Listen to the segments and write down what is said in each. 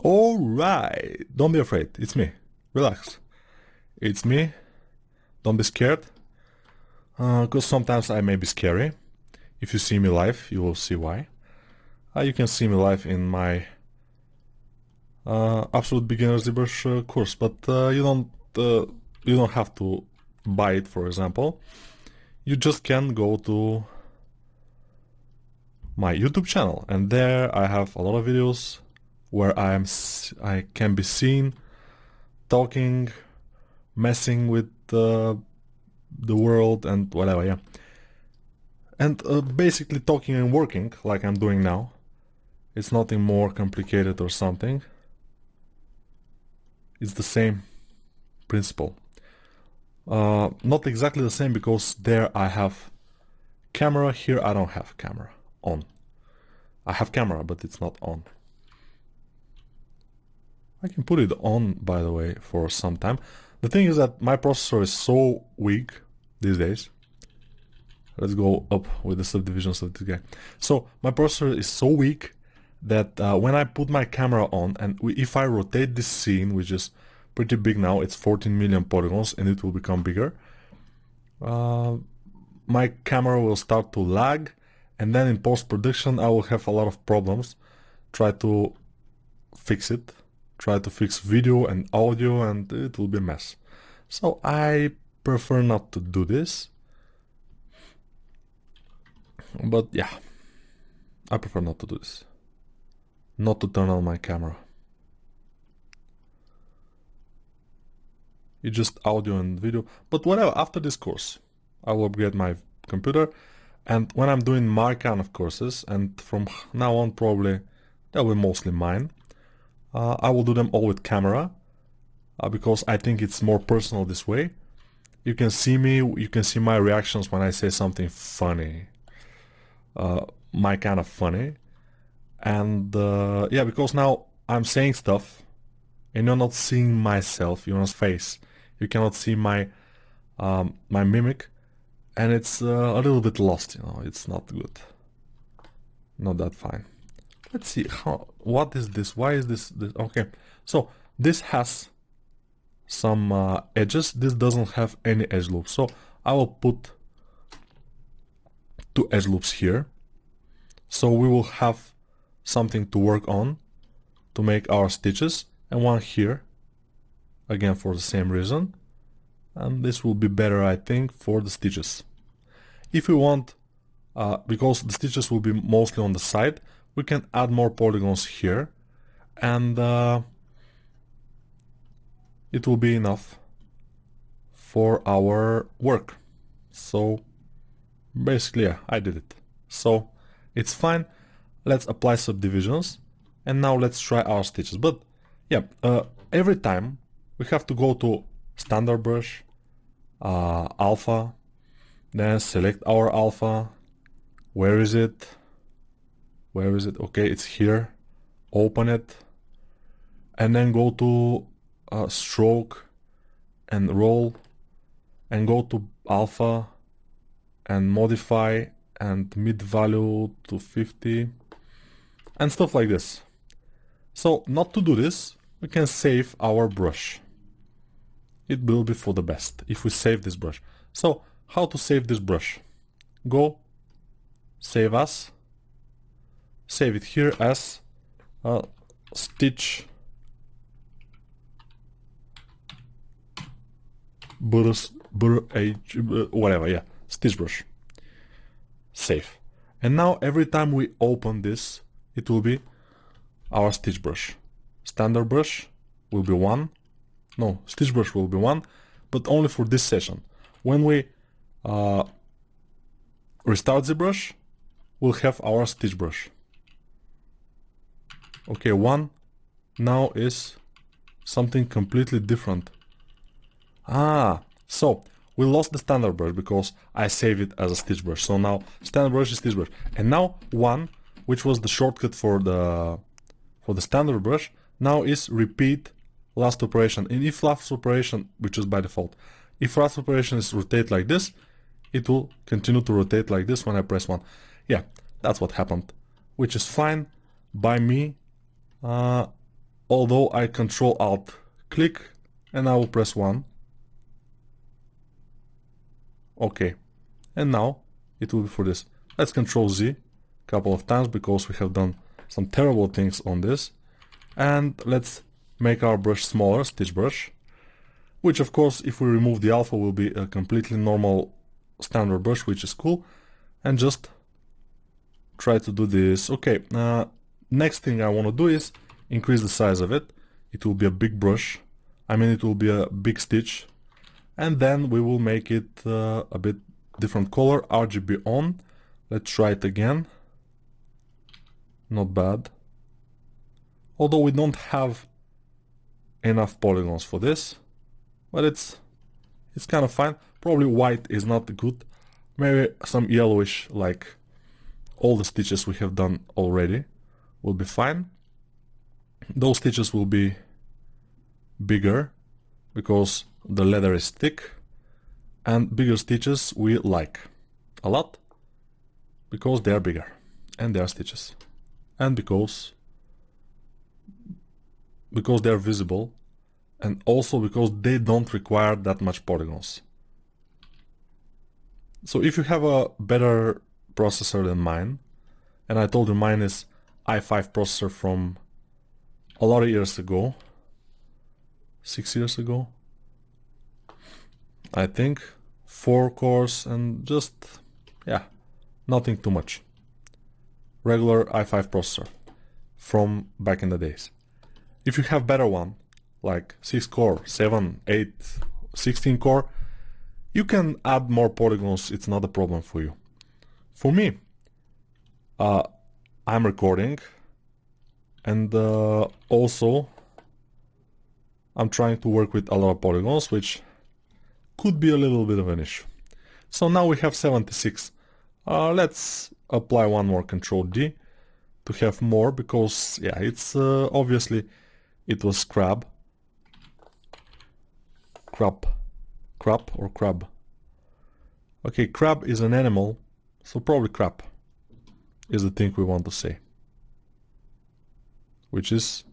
Alright, don't be afraid, it's me. Relax. It's me. Don't be scared. Because sometimes I may be scary. If you see me live, you will see why. You can see me live in my Absolute Beginner's ZBrush course, but you don't have to buy it, for example. You just can go to my YouTube channel, and there I have a lot of videos where I can be seen talking, messing with the world and whatever, yeah. And basically talking and working like I'm doing now. It's nothing more complicated or something. It's the same principle. Not exactly the same, because there I have camera, here I don't have camera on. I have camera, but it's not on. I can put it on, by the way, for some time. The thing is that my processor is so weak these days. Let's go up with the subdivisions of this guy. So my processor is so weak that when I put my camera on, and if I rotate this scene, which is pretty big now, it's 14 million polygons and it will become bigger, my camera will start to lag, and then in post-production I will have a lot of problems. Try to fix it, try to fix video and audio, and it will be a mess. So I prefer not to do this. But yeah, I prefer not to do this. Not to turn on my camera. It's just audio and video. But whatever, after this course, I will upgrade my computer. And when I'm doing my kind of courses, and from now on probably that will be mostly mine, I will do them all with camera. Because I think it's more personal this way. You can see me, you can see my reactions when I say something funny. My kind of funny. And yeah, because now I'm saying stuff and you're not seeing myself, you're not face. You cannot see my my mimic, and it's a little bit lost, you know. It's not good, not that fine. Let's see what is this, why is this okay. So this has some edges, this doesn't have any edge loops, so I will put 2 edge loops here, so we will have something to work on to make our stitches, and 1 here again for the same reason, and this will be better, I think, for the stitches. If we want, because the stitches will be mostly on the side, we can add more polygons here, and it will be enough for our work. So basically, yeah, I did it, so it's fine. Let's apply subdivisions, and now let's try our stitches. But yeah, every time we have to go to standard brush, alpha, then select our alpha. Where is it? Where is it? Okay, it's here. Open it, and then go to stroke and roll, and go to alpha and modify and mid value to 50 and stuff like this. So not to do this, we can save our brush. It will be for the best if we save this brush. So how to save this brush? Go save as, save it here as stitch whatever, yeah, stitch brush. Save. And now every time we open this, it will be our stitch brush. Standard brush will be 1. No, stitch brush will be 1, but only for this session. When we restart the brush, we'll have our stitch brush. Okay, 1 now is something completely different. So we lost the standard brush because I saved it as a stitch brush. So now standard brush is stitch brush, and now 1, which was the shortcut for the standard brush, now is repeat last operation. And if last operation, which is by default, if last operation is rotate like this, it will continue to rotate like this when I press 1. Yeah, that's what happened, which is fine by me. although I Control Alt click and I will press 1. Okay, and now it will be for this. Let's Control Z a couple of times because we have done some terrible things on this. And let's make our brush smaller, stitch brush, which of course if we remove the alpha will be a completely normal standard brush, which is cool. And just try to do this. Okay, next thing I want to do is increase the size of it. It will be a big brush, I mean it will be a big stitch, and then we will make it a bit different color, RGB on. Let's try it again. Not bad, although we don't have enough polygons for this, but it's kind of fine. Probably white is not good, maybe some yellowish like all the stitches we have done already will be fine. Those stitches will be bigger because the leather is thick, and bigger stitches we like a lot because they are bigger and they are stitches, and because they are visible, and also because they don't require that much polygons. So if you have a better processor than mine, and I told you mine is i5 processor from a lot of years ago, 6 years ago, I think, 4 cores and just, yeah, nothing too much. Regular i5 processor from back in the days. If you have better one, like 6 core, 7, 8, 16 core, you can add more polygons, it's not a problem for you. For me, I'm recording, and also I'm trying to work with a lot of polygons, which could be a little bit of an issue. So now we have 76. Let's apply one more, Control D, to have more, because yeah, it's obviously it was crab or crab. Okay, crab is an animal, so probably crab is the thing we want to say, which is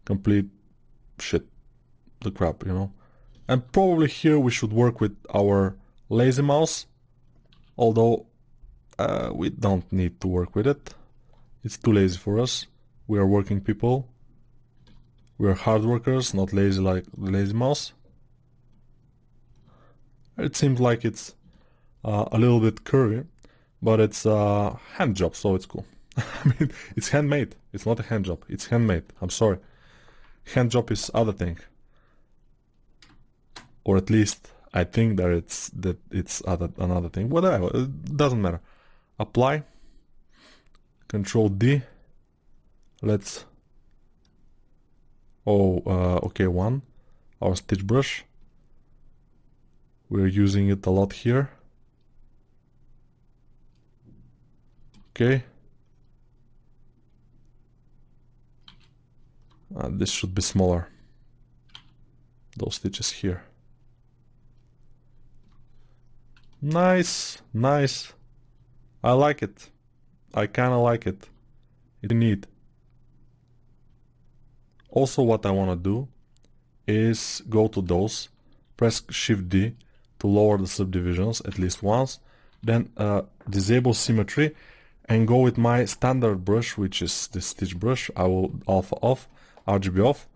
complete shit, the crab, you know. And probably here we should work with our lazy mouse, although we don't need to work with it. It's too lazy for us. We are working people. We are hard workers, not lazy like the lazy mouse. It seems like it's a little bit curvy, but it's a hand job, so it's cool. I mean, it's handmade. It's not a hand job. It's handmade. I'm sorry. Hand job is other thing. Or at least I think that it's another thing. Whatever, it doesn't matter. Apply. Control D. Let's. Okay, one. Our stitch brush. We're using it a lot here. Okay. This should be smaller. Those stitches here. Nice, nice. I like it. I kinda like it. It's neat. Also, what I wanna do is go to those, press Shift D to lower the subdivisions at least once, then disable symmetry and go with my standard brush, which is the stitch brush. I will alpha off, RGB off,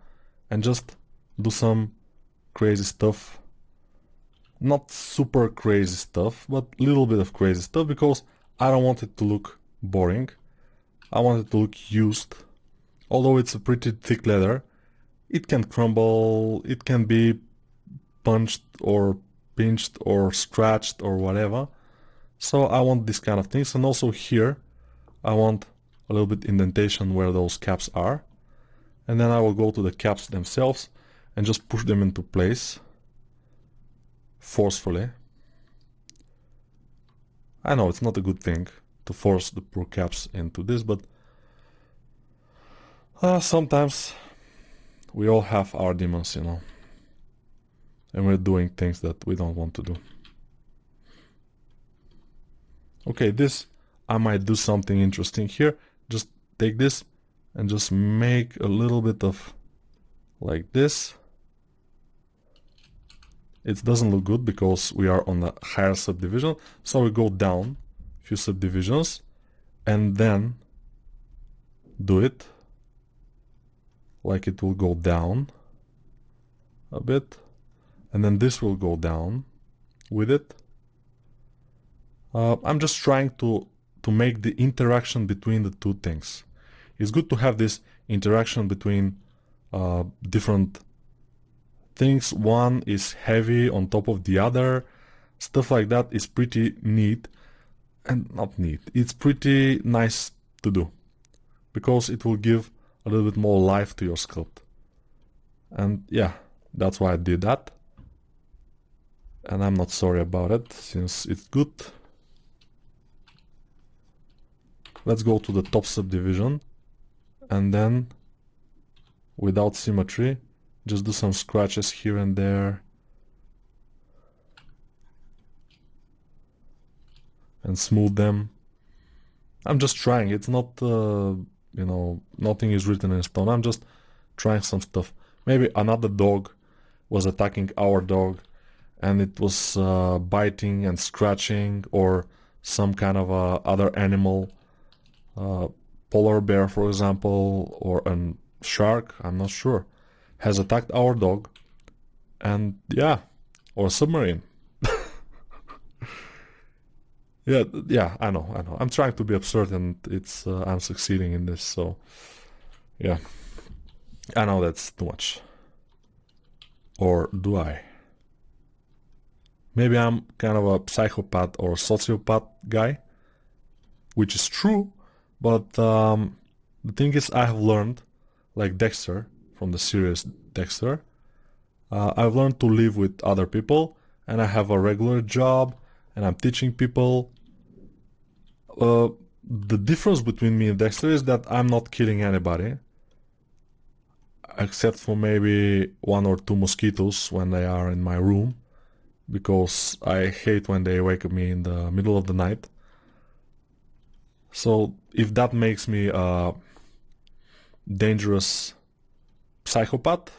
and just do some crazy stuff. Not super crazy stuff, but little bit of crazy stuff, because I don't want it to look boring. I want it to look used. Although it's a pretty thick leather, it can crumble, it can be punched or pinched or scratched or whatever. So I want this kind of things. And also here I want a little bit indentation where those caps are, and then I will go to the caps themselves and just push them into place forcefully. I know it's not a good thing to force the poor caps into this, but sometimes we all have our demons, you know, and we're doing things that we don't want to do. Okay, this, I might do something interesting here. Just take this and just make a little bit of like this. It doesn't look good because we are on a higher subdivision, so we go down a few subdivisions and then do it like it will go down a bit, and then this will go down with it. I'm just trying to make the interaction between the two things. It's good to have this interaction between different things. One is heavy on top of the other. Stuff like that is pretty neat, and not neat, it's pretty nice to do because it will give a little bit more life to your sculpt. And yeah, that's why I did that, and I'm not sorry about it since it's good. Let's go to the top subdivision and then without symmetry just do some scratches here and there and smooth them. I'm just trying. It's not you know, nothing is written in stone. I'm just trying some stuff. Maybe another dog was attacking our dog and it was biting and scratching, or some kind of other animal, polar bear for example, or a shark, I'm not sure, has attacked our dog, and yeah, or a submarine. Yeah, I know. I'm trying to be absurd, and it's I'm succeeding in this. So yeah, I know that's too much. Or do I? Maybe I'm kind of a psychopath or sociopath guy, which is true, but the thing is, I have learned, like Dexter from the series Dexter, I've learned to live with other people, and I have a regular job, and I'm teaching people. The difference between me and Dexter is that I'm not killing anybody, except for maybe one or two mosquitoes when they are in my room, because I hate when they wake me in the middle of the night. So if that makes me a dangerous psychopath,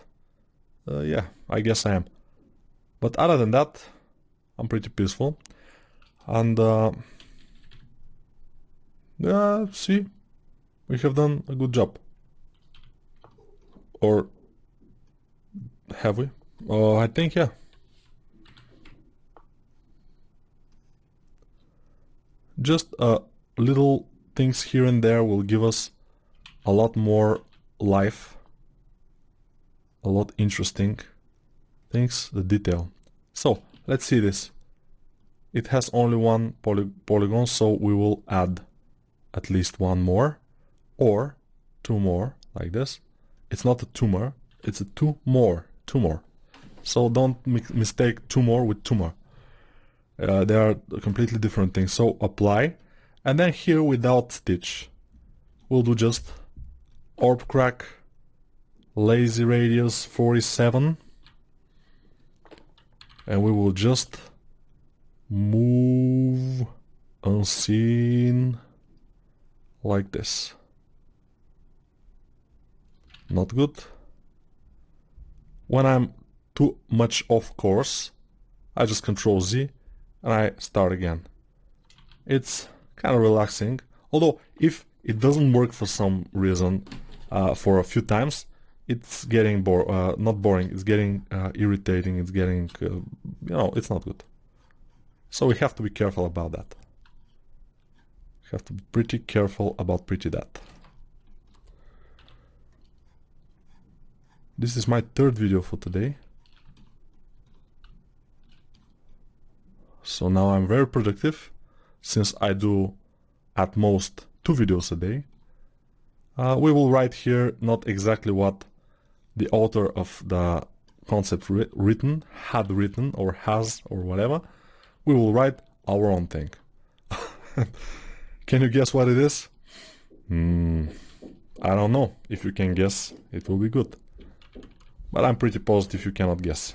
yeah, I guess I am. But other than that, I'm pretty peaceful. And yeah, see, we have done a good job. Or have we? Oh, I think yeah. Just little things here and there will give us a lot more life, a lot interesting things, the detail. So let's see this. It has only one polygon, so we will add at least one more, or two more, like this. It's not a tumor, it's a two more. So don't mistake tumor with tumor. They are completely different things. So apply, and then here without stitch, we'll do just orb crack, lazy radius 47, and we will just move unseen like this. Not good. When I'm too much off course, I just Control Z and I start again. It's kind of relaxing, although if it doesn't work for some reason for a few times, it's getting not boring, it's getting irritating, it's getting, you know, it's not good. So we have to be careful about that. We have to be pretty careful about that. This is my third video for today. So now I'm very productive, since I do at most 2 videos a day. We will write here not exactly what the author of the concept had written or has or whatever. We will write our own thing. Can you guess what it is? I don't know. If you can guess, it will be good. But I'm pretty positive you cannot guess.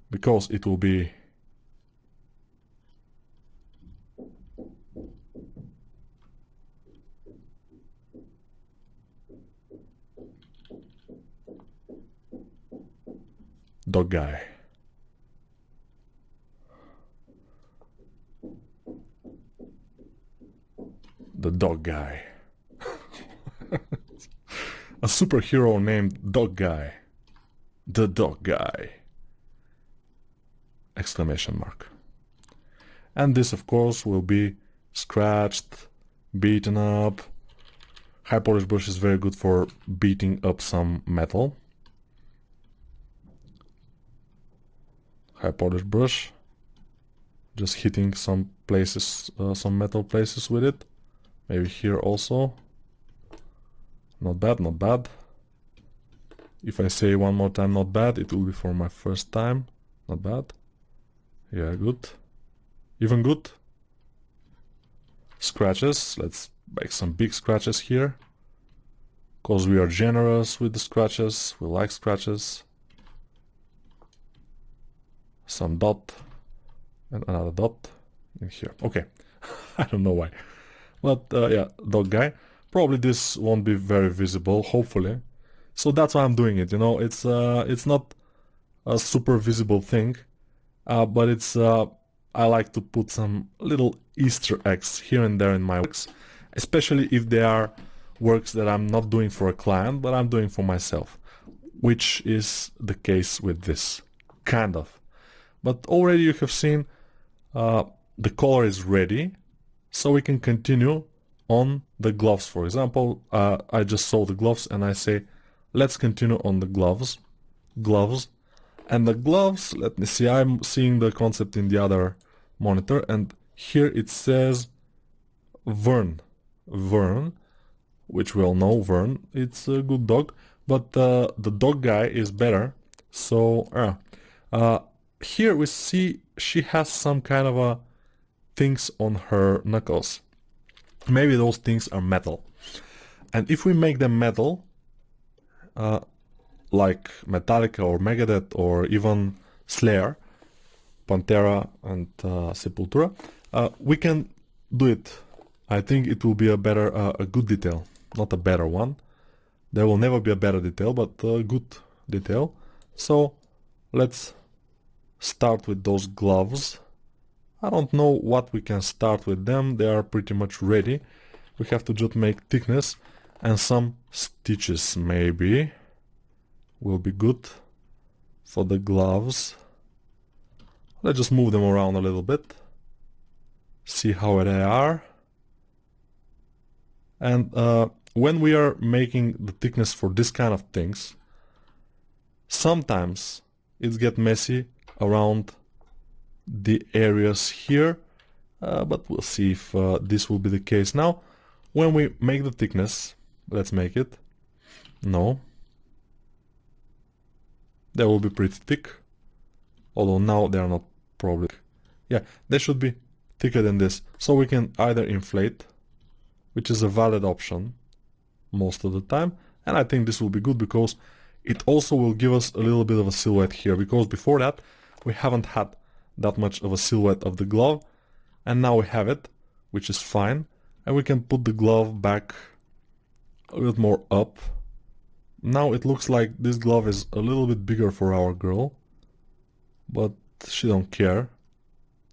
Because it will be Dog guy. The dog guy. A superhero named Dog Guy. The dog guy. Exclamation mark. And this of course will be scratched, beaten up. High polish brush is very good for beating up some metal. High polish brush, just hitting some places, some metal places with it. Maybe here also. Not bad, not bad. If I say one more time not bad, it will be for my first time. Not bad. Yeah, good. Even good. Scratches. Let's make some big scratches here. Because we are generous with the scratches. We like scratches. Some dot. And another dot in here. Okay. I don't know why. But yeah, dog guy. Probably this won't be very visible, hopefully. So that's why I'm doing it, you know. It's not a super visible thing. But it's I like to put some little Easter eggs here and there in my works, especially if they are works that I'm not doing for a client, but I'm doing for myself, which is the case with this, kind of. But already you have seen the color is ready, so we can continue on the gloves. For example, I just saw the gloves and I say, let's continue on the gloves. And the gloves, let me see, I'm seeing the concept in the other monitor, and here it says Vern, which we all know, Vern, it's a good dog, but the dog guy is better. So here we see she has some kind of things on her knuckles. Maybe those things are metal. And if we make them metal, like Metallica or Megadeth or even Slayer, Pantera and Sepultura, we can do it. I think it will be a better, a good detail, not a better one. There will never be a better detail, but a good detail. So let's start with those gloves. I don't know what we can start with them. They are pretty much ready. We have to just make thickness and some stitches maybe will be good for the gloves. Let's just move them around a little bit, see how they are. And when we are making the thickness for this kind of things, sometimes it gets messy around the areas here, but we'll see if this will be the case. Now when we make the thickness, let's make it, no, they will be pretty thick, although now they are not probably, yeah, they should be thicker than this. So we can either inflate, which is a valid option most of the time, and I think this will be good because it also will give us a little bit of a silhouette here, because before that we haven't had that much of a silhouette of the glove, and now we have it, which is fine. And we can put the glove back a little more up. Now it looks like this glove is a little bit bigger for our girl, but she don't care.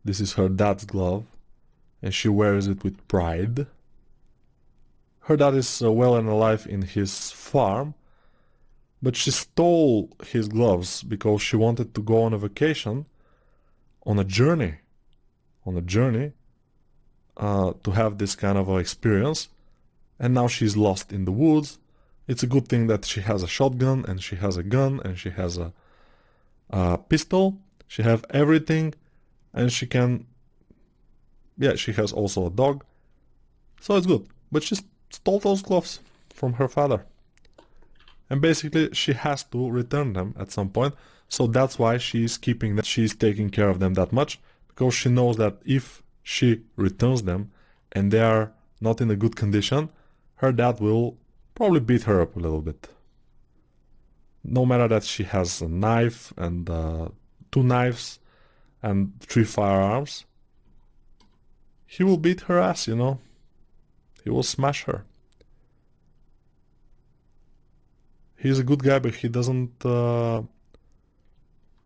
This is her dad's glove and she wears it with pride. Her dad is well and alive in his farm, but she stole his gloves because she wanted to go on a vacation, on a journey, to have this kind of experience, and now she's lost in the woods. It's a good thing that she has a shotgun and she has a gun and she has a pistol. She have everything, and she can, yeah, she has also a dog, so it's good. But she stole those gloves from her father, and basically she has to return them at some point. So that's why she's keeping them, she's taking care of them that much, because she knows that if she returns them and they are not in a good condition, her dad will probably beat her up a little bit. No matter that she has a knife and 2 knives and 3 firearms, he will beat her ass, you know. He will smash her. He's a good guy, but he doesn't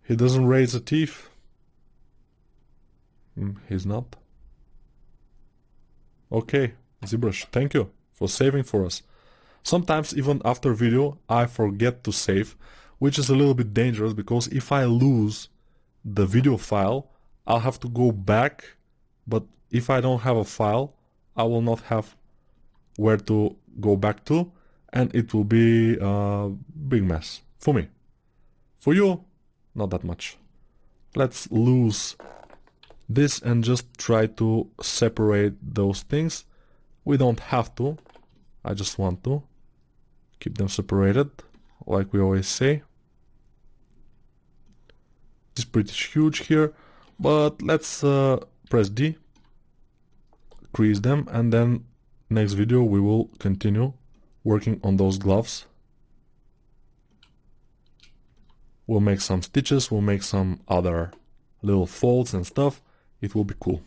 He doesn't raise a teeth. He's not. Okay, ZBrush, thank you for saving for us. Sometimes even after video I forget to save, which is a little bit dangerous because if I lose the video file, I'll have to go back, but if I don't have a file, I will not have where to go back to, and it will be a big mess for me. For you, not that much. Let's lose this and just try to separate those things. We don't have to, I just want to keep them separated, like we always say. It's pretty huge here, but let's press D, crease them, and then next video we will continue working on those gloves. We'll make some stitches, we'll make some other little folds and stuff. It will be cool.